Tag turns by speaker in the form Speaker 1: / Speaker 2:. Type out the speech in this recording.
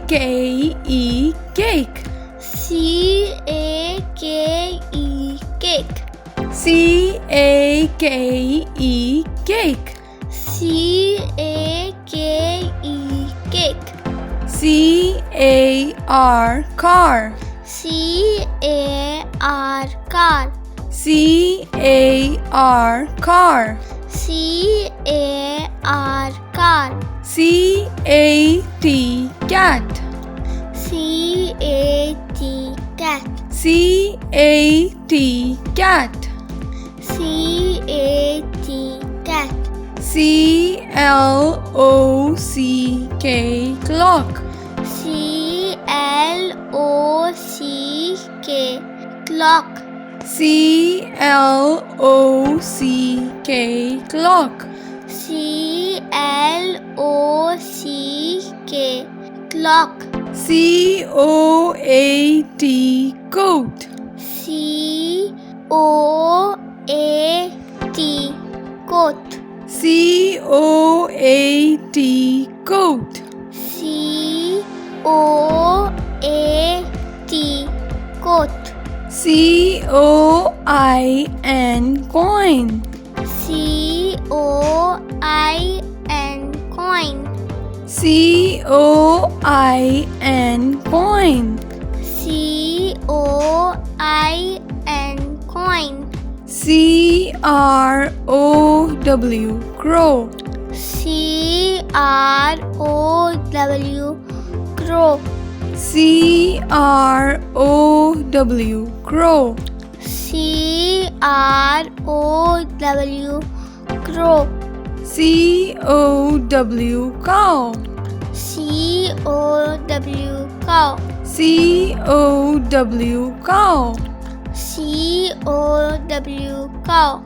Speaker 1: C-A-K-E, cake.
Speaker 2: C-A-K-E, cake.
Speaker 1: C-A-K-E, cake.
Speaker 2: C-A-K-E, cake.
Speaker 1: C-A-R, car.
Speaker 2: C-A-R, car.
Speaker 1: C-A-R, car.
Speaker 2: C-A-R, car.
Speaker 1: C-A-T, cat.
Speaker 2: C-A-T, cat.
Speaker 1: C-A-T, cat.
Speaker 2: C-A-T, cat.
Speaker 1: C-L-O-C-K, clock.
Speaker 2: C-L-O-C-K, clock.
Speaker 1: C-L-O-C-K, clock.
Speaker 2: C-L-O-C-K, clock.
Speaker 1: C-O-A-T, coat.
Speaker 2: C-O-A-T, coat.
Speaker 1: C-O-A-T, coat.
Speaker 2: C-O-A-T, coat.
Speaker 1: C-O-I-N, coin.
Speaker 2: C-O-I-N, coin.
Speaker 1: C-O-I-N, coin.
Speaker 2: C-O-I-N, coin.
Speaker 1: C-R-O-W, crow.
Speaker 2: C-R-O-W, crow.
Speaker 1: C-R-O-W, crow.
Speaker 2: C-R-O-W, crow.
Speaker 1: C-O-W, cow.
Speaker 2: C-O-W, cow.
Speaker 1: C-O-W, cow.
Speaker 2: C-O-W, cow.